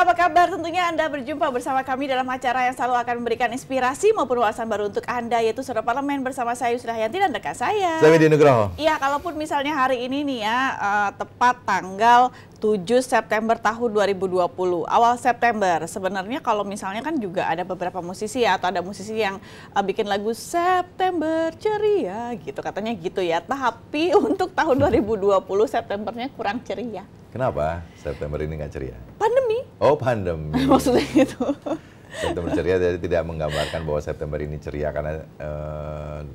pemirsa, apa kabar? Tentunya Anda berjumpa bersama kami dalam acara yang selalu akan memberikan inspirasi maupun wawasan baru untuk Anda, yaitu Suara Parlemen bersama saya Yusra Hayanti dan rekan saya. Saya Widhi Nugroho. Iya, kalaupun misalnya hari ini nih ya, tepat tanggal 7 September tahun 2020, awal September. Sebenarnya kalau misalnya kan juga ada beberapa musisi ya, atau ada musisi yang bikin lagu September ceria gitu, katanya gitu ya. Tapi untuk tahun 2020 Septembernya kurang ceria. Kenapa September ini nggak ceria? Pandemi. Oh, pandemi. Maksudnya itu. September ceria jadi tidak menggambarkan bahwa September ini ceria karena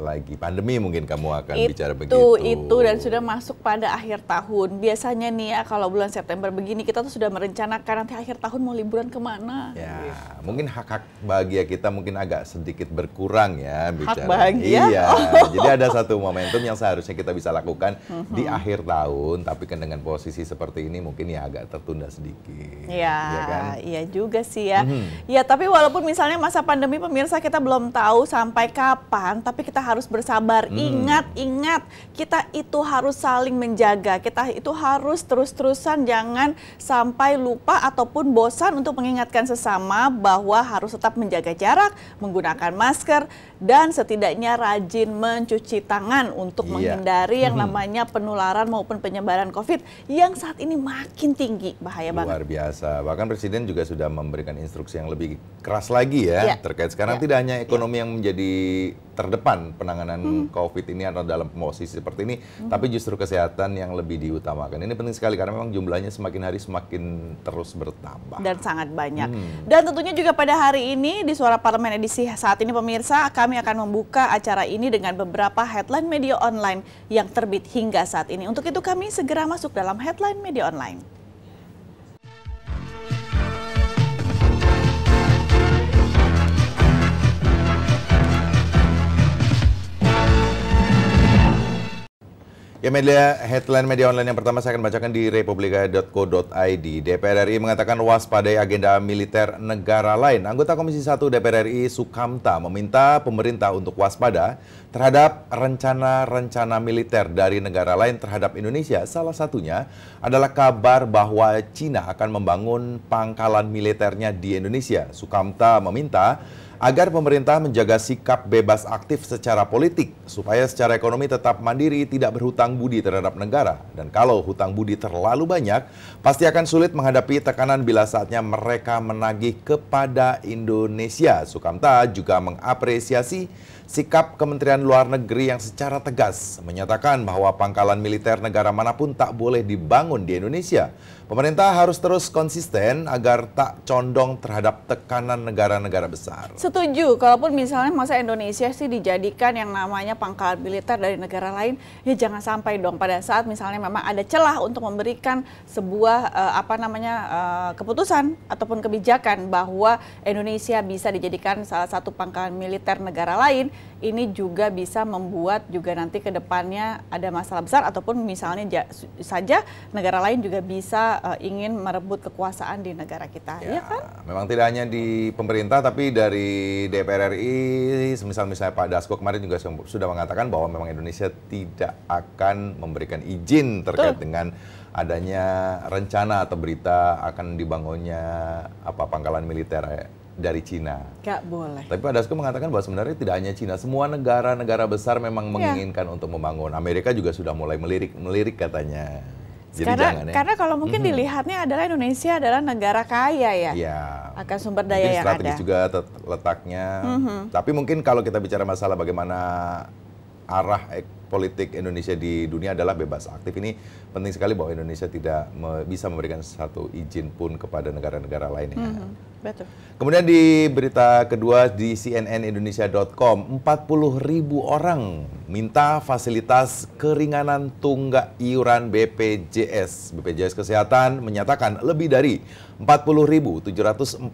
lagi pandemi, mungkin kamu akan bicara begitu. Itu dan sudah masuk pada akhir tahun. Biasanya nih ya kalau bulan September begini kita tuh sudah merencanakan nanti akhir tahun mau liburan kemana. Ya, mungkin hak-hak bahagia kita mungkin agak sedikit berkurang ya bicara. Hak bahagia? Iya, jadi ada satu momentum yang seharusnya kita bisa lakukan di akhir tahun, tapi kan dengan posisi seperti ini mungkin ya agak tertunda sedikit. Iya, ya kan? Iya juga sih ya. Ya, tapi walaupun misalnya masa pandemi pemirsa kita belum tahu sampai kapan, tapi kita harus bersabar. Ingat, kita itu harus saling menjaga. Kita itu harus terus-terusan jangan sampai lupa ataupun bosan untuk mengingatkan sesama bahwa harus tetap menjaga jarak, menggunakan masker, dan setidaknya rajin mencuci tangan untuk menghindari yang namanya penularan maupun penyebaran COVID yang saat ini makin tinggi, bahaya banget. Luar biasa. Bahkan Presiden juga sudah memberikan instruksi yang lebih keras lagi ya terkait sekarang tidak hanya ekonomi yang menjadi terdepan penanganan COVID ini atau dalam posisi seperti ini, tapi justru kesehatan yang lebih diutamakan. Ini penting sekali karena memang jumlahnya semakin hari semakin terus bertambah. Dan sangat banyak. Dan tentunya juga pada hari ini di Suara Parlemen edisi saat ini pemirsa, kami akan membuka acara ini dengan beberapa headline media online yang terbit hingga saat ini. Untuk itu kami segera masuk dalam headline media online. Ya, headline media online yang pertama saya akan bacakan di republika.co.id. DPR RI mengatakan waspadai agenda militer negara lain. Anggota Komisi 1 DPR RI Sukamta meminta pemerintah untuk waspada terhadap rencana-rencana militer dari negara lain terhadap Indonesia. Salah satunya adalah kabar bahwa Cina akan membangun pangkalan militernya di Indonesia. Sukamta meminta agar pemerintah menjaga sikap bebas aktif secara politik, supaya secara ekonomi tetap mandiri, tidak berhutang budi terhadap negara. Dan kalau hutang budi terlalu banyak, pasti akan sulit menghadapi tekanan bila saatnya mereka menagih kepada Indonesia. Sukamta juga mengapresiasi sikap Kementerian Luar Negeri yang secara tegas menyatakan bahwa pangkalan militer negara manapun tak boleh dibangun di Indonesia. Pemerintah harus terus konsisten agar tak condong terhadap tekanan negara-negara besar. Setuju, kalaupun misalnya masa Indonesia sih dijadikan yang namanya pangkalan militer dari negara lain, ya jangan sampai dong pada saat misalnya memang ada celah untuk memberikan sebuah keputusan ataupun kebijakan bahwa Indonesia bisa dijadikan salah satu pangkalan militer negara lain, ini juga bisa membuat juga nanti ke depannya ada masalah besar ataupun misalnya saja negara lain juga bisa ingin merebut kekuasaan di negara kita, ya kan? Memang tidak hanya di pemerintah, tapi dari DPR RI, misalnya Pak Dasko kemarin juga sudah mengatakan bahwa memang Indonesia tidak akan memberikan izin terkait dengan adanya rencana atau berita akan dibangunnya pangkalan militer dari Cina. Gak boleh. Tapi Pak Dasko mengatakan bahwa sebenarnya tidak hanya Cina, semua negara-negara besar memang menginginkan untuk membangun. Amerika juga sudah mulai melirik katanya. Karena kalau mungkin dilihatnya adalah Indonesia adalah negara kaya ya, akan sumber daya yang ada. Strategis juga letaknya. Tapi mungkin kalau kita bicara masalah bagaimana arah politik Indonesia di dunia adalah bebas aktif, ini penting sekali bahwa Indonesia tidak bisa memberikan satu izin pun kepada negara-negara lainnya. Betul. Kemudian di berita kedua di cnnindonesia.com, 40.000 orang minta fasilitas keringanan tunggak iuran BPJS. BPJS Kesehatan menyatakan lebih dari 40.747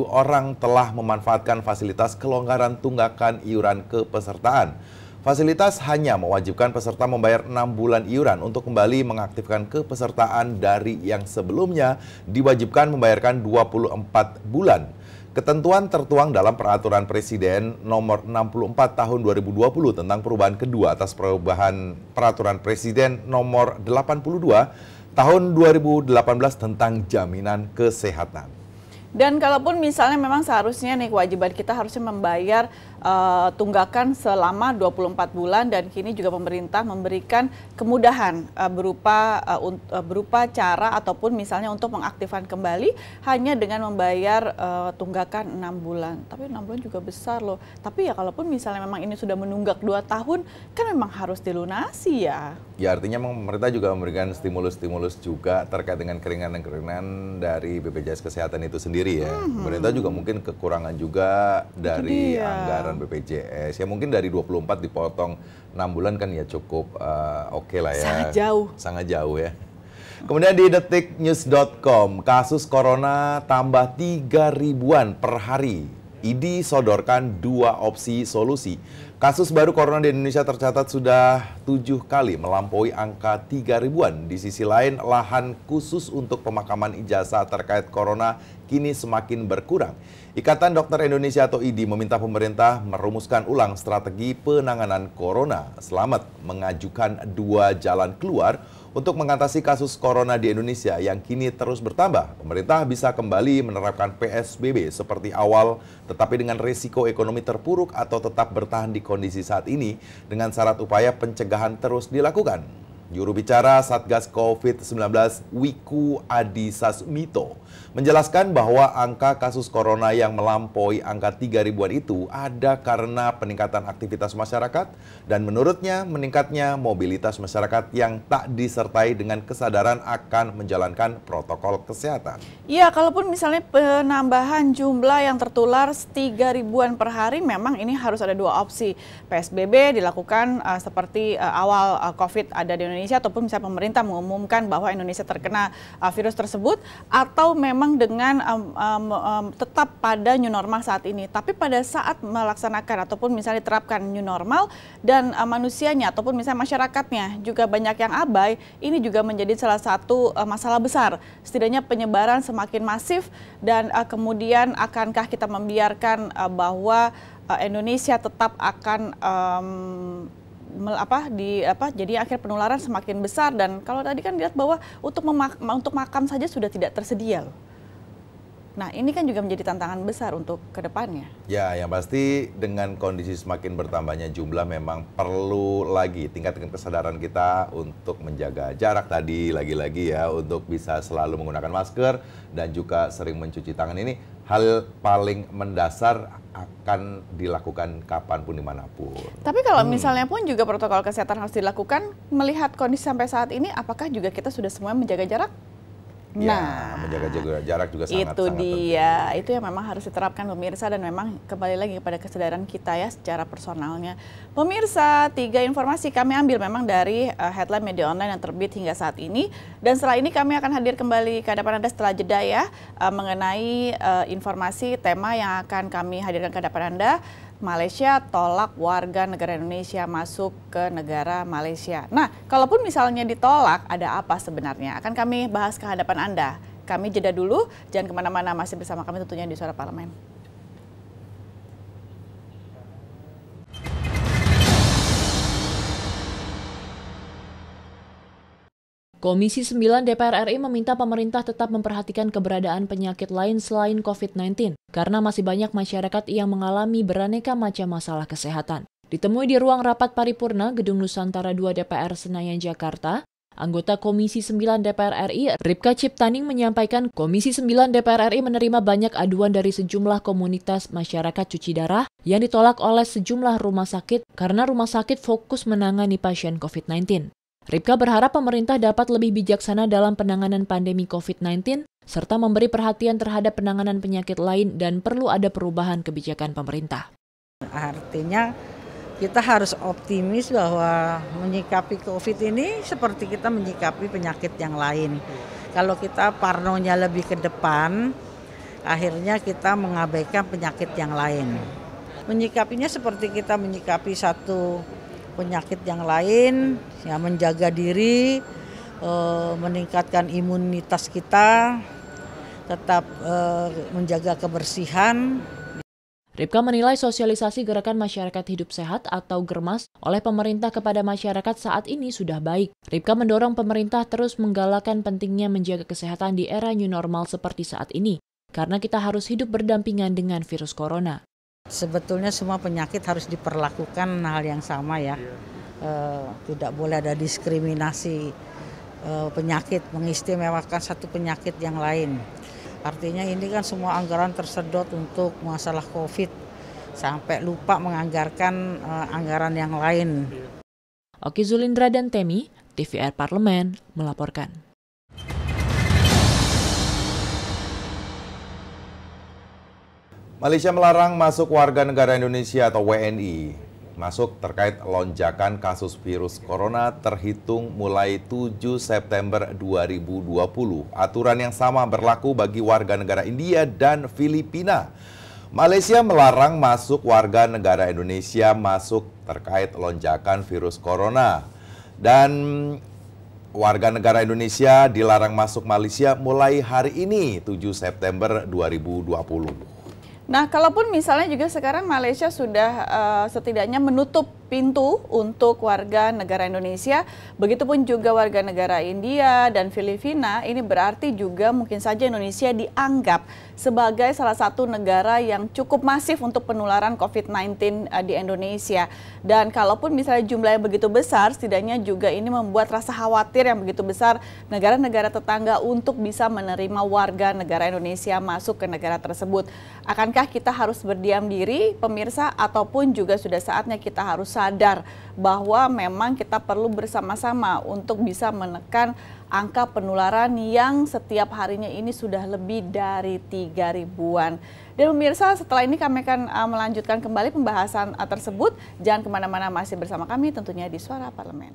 orang telah memanfaatkan fasilitas kelonggaran tunggakan iuran kepesertaan. Fasilitas hanya mewajibkan peserta membayar 6 bulan iuran untuk kembali mengaktifkan kepesertaan dari yang sebelumnya diwajibkan membayarkan 24 bulan. Ketentuan tertuang dalam Peraturan Presiden Nomor 64 Tahun 2020 tentang perubahan kedua atas perubahan Peraturan Presiden Nomor 82 tahun 2018 tentang jaminan kesehatan. Dan kalaupun misalnya memang seharusnya nih kewajiban kita harusnya membayar tunggakan selama 24 bulan dan kini juga pemerintah memberikan kemudahan berupa cara ataupun misalnya untuk mengaktifkan kembali hanya dengan membayar tunggakan 6 bulan. Tapi 6 bulan juga besar loh. Tapi ya kalaupun misalnya memang ini sudah menunggak 2 tahun kan memang harus dilunasi ya. Ya artinya memang pemerintah juga memberikan stimulus-stimulus juga terkait dengan keringanan-keringanan dari BPJS Kesehatan itu sendiri ya. Pemerintah juga mungkin kekurangan juga dari anggaran BPJS. Ya mungkin dari 24 dipotong 6 bulan kan ya cukup oke lah ya. Sangat jauh. Sangat jauh ya. Kemudian di detiknews.com, kasus corona tambah 3.000-an per hari. ID sodorkan 2 opsi solusi. Kasus baru corona di Indonesia tercatat sudah 7 kali melampaui angka 3.000-an. Di sisi lain, lahan khusus untuk pemakaman ijazah terkait corona kini semakin berkurang. Ikatan Dokter Indonesia atau IDI meminta pemerintah merumuskan ulang strategi penanganan corona. Selamat mengajukan 2 jalan keluar untuk mengatasi kasus corona di Indonesia yang kini terus bertambah. Pemerintah bisa kembali menerapkan PSBB seperti awal, tetapi dengan risiko ekonomi terpuruk atau tetap bertahan di kondisi saat ini dengan syarat upaya pencegahan terus dilakukan. Juru bicara Satgas COVID-19 Wiku Adhisa Smito menjelaskan bahwa angka kasus corona yang melampaui angka 3.000-an itu ada karena peningkatan aktivitas masyarakat dan menurutnya meningkatnya mobilitas masyarakat yang tak disertai dengan kesadaran akan menjalankan protokol kesehatan. Iya, kalaupun misalnya penambahan jumlah yang tertular 3.000-an per hari, memang ini harus ada 2 opsi. PSBB dilakukan seperti awal COVID ada di Indonesia, ataupun misalnya pemerintah mengumumkan bahwa Indonesia terkena virus tersebut, atau memang dengan tetap pada new normal saat ini. Tapi pada saat melaksanakan ataupun misalnya diterapkan new normal dan manusianya ataupun misalnya masyarakatnya juga banyak yang abai, ini juga menjadi salah satu masalah besar. Setidaknya penyebaran semakin masif dan kemudian akankah kita membiarkan bahwa Indonesia tetap akan jadi akhir penularan semakin besar. Dan kalau tadi kan dilihat bahwa untuk makam saja sudah tidak tersedia loh. Nah, ini kan juga menjadi tantangan besar untuk ke depannya. Ya, yang pasti dengan kondisi semakin bertambahnya jumlah memang perlu lagi tingkatkan kesadaran kita untuk menjaga jarak tadi, lagi-lagi ya, untuk bisa selalu menggunakan masker dan juga sering mencuci tangan. Ini hal paling mendasar akan dilakukan kapanpun dimanapun. Tapi kalau misalnya pun juga protokol kesehatan harus dilakukan, melihat kondisi sampai saat ini, apakah juga kita sudah semua menjaga jarak? Nah, menjaga jarak juga sangat itu dia, penting. itu yang memang harus diterapkan pemirsa, dan memang kembali lagi kepada kesadaran kita ya secara personalnya. Pemirsa, 3 informasi kami ambil memang dari headline media online yang terbit hingga saat ini, dan setelah ini kami akan hadir kembali ke hadapan Anda setelah jeda ya, mengenai informasi tema yang akan kami hadirkan ke hadapan Anda. Malaysia tolak warga negara Indonesia masuk ke negara Malaysia. Nah, kalaupun misalnya ditolak, ada apa sebenarnya? Akan kami bahas ke hadapan Anda. Kami jeda dulu, jangan kemana-mana, masih bersama kami tentunya di Suara Parlemen. Komisi 9 DPR RI meminta pemerintah tetap memperhatikan keberadaan penyakit lain selain COVID-19, karena masih banyak masyarakat yang mengalami beraneka macam masalah kesehatan. Ditemui di ruang rapat paripurna Gedung Nusantara 2 DPR Senayan, Jakarta, anggota Komisi 9 DPR RI, Ripka Ciptaning menyampaikan Komisi 9 DPR RI menerima banyak aduan dari sejumlah komunitas masyarakat cuci darah yang ditolak oleh sejumlah rumah sakit karena rumah sakit fokus menangani pasien COVID-19. Ripka berharap pemerintah dapat lebih bijaksana dalam penanganan pandemi COVID-19, serta memberi perhatian terhadap penanganan penyakit lain dan perlu ada perubahan kebijakan pemerintah. Artinya kita harus optimis bahwa menyikapi COVID ini seperti kita menyikapi penyakit yang lain. Kalau kita parnonya lebih ke depan, akhirnya kita mengabaikan penyakit yang lain. Menyikapinya seperti kita menyikapi satu penyakit yang lain, ya menjaga diri, meningkatkan imunitas kita, tetap menjaga kebersihan. Ripka menilai sosialisasi Gerakan Masyarakat Hidup Sehat atau GERMAS oleh pemerintah kepada masyarakat saat ini sudah baik. Ripka mendorong pemerintah terus menggalakkan pentingnya menjaga kesehatan di era new normal seperti saat ini, karena kita harus hidup berdampingan dengan virus corona. Sebetulnya semua penyakit harus diperlakukan hal yang sama ya. Tidak boleh ada diskriminasi penyakit, mengistimewakan satu penyakit yang lain. Artinya ini kan semua anggaran tersedot untuk masalah COVID, sampai lupa menganggarkan anggaran yang lain. Oki Zulindra dan Temi, TVR Parlemen, melaporkan. Malaysia melarang masuk warga negara Indonesia atau WNI masuk terkait lonjakan kasus virus corona terhitung mulai 7 September 2020. Aturan yang sama berlaku bagi warga negara India dan Filipina. Malaysia melarang masuk warga negara Indonesia masuk terkait lonjakan virus corona. Dan warga negara Indonesia dilarang masuk Malaysia mulai hari ini 7 September 2020. Nah, kalaupun misalnya juga sekarang Malaysia sudah setidaknya menutup pintu untuk warga negara Indonesia, begitupun juga warga negara India dan Filipina, ini berarti juga mungkin saja Indonesia dianggap sebagai salah satu negara yang cukup masif untuk penularan COVID-19 di Indonesia. Dan kalaupun misalnya jumlahnya begitu besar, setidaknya juga ini membuat rasa khawatir yang begitu besar negara-negara tetangga untuk bisa menerima warga negara Indonesia masuk ke negara tersebut. Akankah kita harus berdiam diri, pemirsa, ataupun juga sudah saatnya kita harus sadar bahwa memang kita perlu bersama-sama untuk bisa menekan angka penularan yang setiap harinya ini sudah lebih dari 3.000-an. Dan pemirsa, setelah ini kami akan melanjutkan kembali pembahasan tersebut. Jangan kemana-mana, masih bersama kami tentunya di Suara Parlemen.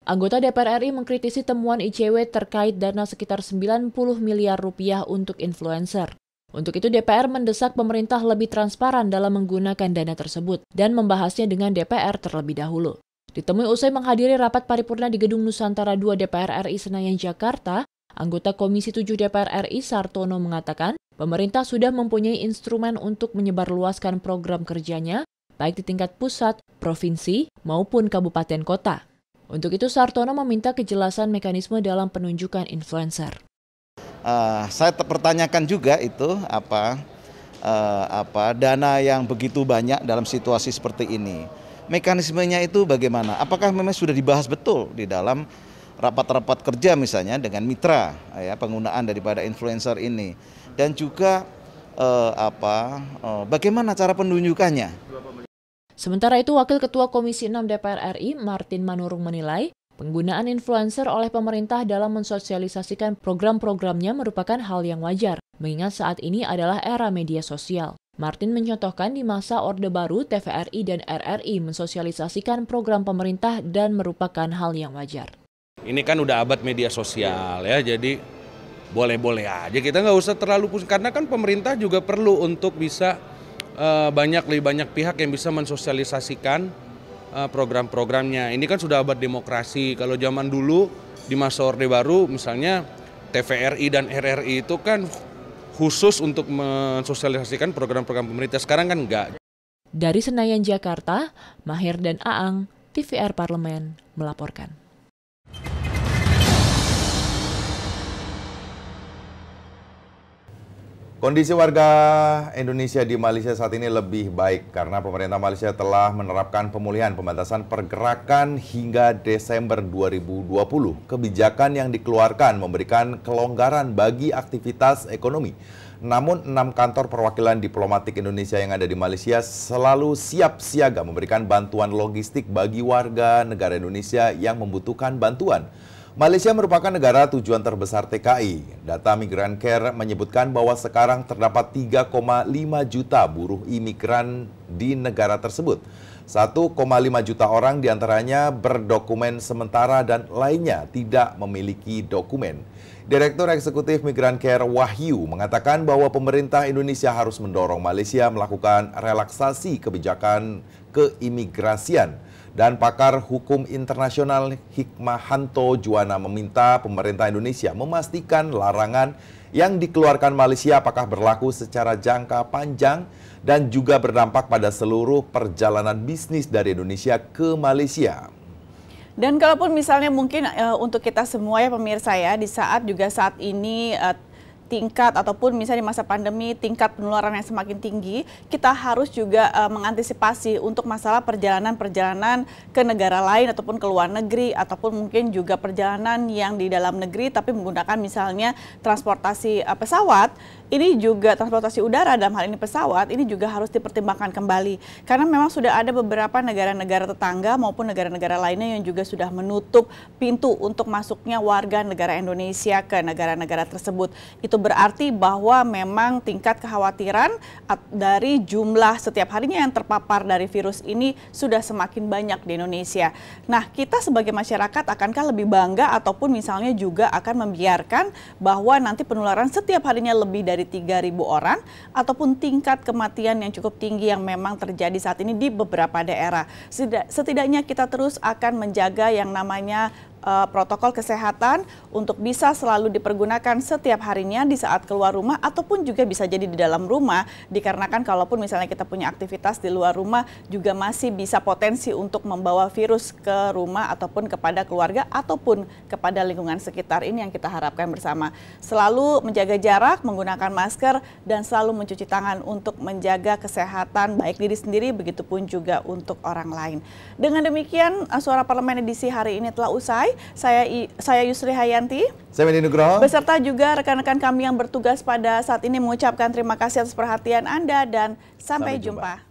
Anggota DPR RI mengkritisi temuan ICW terkait dana sekitar 90 miliar rupiah untuk influencer. Untuk itu DPR mendesak pemerintah lebih transparan dalam menggunakan dana tersebut dan membahasnya dengan DPR terlebih dahulu. Ditemui usai menghadiri rapat paripurna di Gedung Nusantara 2 DPR RI Senayan, Jakarta, anggota Komisi 7 DPR RI Sartono mengatakan pemerintah sudah mempunyai instrumen untuk menyebarluaskan program kerjanya, baik di tingkat pusat, provinsi, maupun kabupaten kota. Untuk itu Sartono meminta kejelasan mekanisme dalam penunjukan influencer. Saya pertanyakan juga itu apa dana yang begitu banyak dalam situasi seperti ini. Mekanismenya itu bagaimana? Apakah memang sudah dibahas betul di dalam rapat-rapat kerja misalnya dengan mitra ya penggunaan daripada influencer ini, dan juga bagaimana cara penunjukannya? Sementara itu, Wakil Ketua Komisi 6 DPR RI, Martin Manurung menilai, penggunaan influencer oleh pemerintah dalam mensosialisasikan program-programnya merupakan hal yang wajar, mengingat saat ini adalah era media sosial. Martin mencontohkan di masa Orde Baru, TVRI dan RRI mensosialisasikan program pemerintah dan merupakan hal yang wajar. Ini kan udah abad media sosial ya, jadi boleh-boleh aja, kita nggak usah terlalu pusing, karena kan pemerintah juga perlu untuk bisa lebih banyak pihak yang bisa mensosialisasikan program-programnya. Ini kan sudah abad demokrasi. Kalau zaman dulu di masa Orde Baru misalnya TVRI dan RRI itu kan khusus untuk mensosialisasikan program-program pemerintah. Sekarang kan enggak. Dari Senayan, Jakarta, Mahir dan Aang, TVR Parlemen melaporkan. Kondisi warga Indonesia di Malaysia saat ini lebih baik karena pemerintah Malaysia telah menerapkan pemulihan pembatasan pergerakan hingga Desember 2020. Kebijakan yang dikeluarkan memberikan kelonggaran bagi aktivitas ekonomi. Namun 6 kantor perwakilan diplomatik Indonesia yang ada di Malaysia selalu siap siaga memberikan bantuan logistik bagi warga negara Indonesia yang membutuhkan bantuan. Malaysia merupakan negara tujuan terbesar TKI. Data Migran Care menyebutkan bahwa sekarang terdapat 3,5 juta buruh imigran di negara tersebut. 1,5 juta orang diantaranya berdokumen sementara dan lainnya tidak memiliki dokumen. Direktur Eksekutif Migran Care Wahyu mengatakan bahwa pemerintah Indonesia harus mendorong Malaysia melakukan relaksasi kebijakan keimigrasian Dan pakar hukum internasional Hikmahanto Juwana meminta pemerintah Indonesia memastikan larangan yang dikeluarkan Malaysia apakah berlaku secara jangka panjang dan juga berdampak pada seluruh perjalanan bisnis dari Indonesia ke Malaysia. Dan kalaupun misalnya mungkin untuk kita semua ya pemirsa ya, di saat ini tingkat ataupun misalnya di masa pandemi tingkat penularan yang semakin tinggi, kita harus juga mengantisipasi untuk masalah perjalanan-perjalanan ke negara lain ataupun ke luar negeri, ataupun mungkin juga perjalanan yang di dalam negeri tapi menggunakan misalnya transportasi pesawat. Ini juga transportasi udara, dalam hal ini pesawat, ini juga harus dipertimbangkan kembali. Karena memang sudah ada beberapa negara-negara tetangga maupun negara-negara lainnya yang juga sudah menutup pintu untuk masuknya warga negara Indonesia ke negara-negara tersebut. Itu berarti bahwa memang tingkat kekhawatiran dari jumlah setiap harinya yang terpapar dari virus ini sudah semakin banyak di Indonesia. Nah, kita sebagai masyarakat akankah lebih bangga ataupun misalnya juga akan membiarkan bahwa nanti penularan setiap harinya lebih dari 3.000 orang ataupun tingkat kematian yang cukup tinggi yang memang terjadi saat ini di beberapa daerah. Setidaknya kita terus akan menjaga yang namanya protokol kesehatan untuk bisa selalu dipergunakan setiap harinya di saat keluar rumah ataupun juga bisa jadi di dalam rumah, dikarenakan kalaupun misalnya kita punya aktivitas di luar rumah juga masih bisa potensi untuk membawa virus ke rumah ataupun kepada keluarga ataupun kepada lingkungan sekitar. Ini yang kita harapkan bersama. Selalu menjaga jarak, menggunakan masker, dan selalu mencuci tangan untuk menjaga kesehatan baik diri sendiri begitupun juga untuk orang lain. Dengan demikian Suara Parlemen edisi hari ini telah usai. Saya Yusri Hayanti. Saya Medi Nugroho. Beserta juga rekan-rekan kami yang bertugas pada saat ini mengucapkan terima kasih atas perhatian Anda dan sampai jumpa.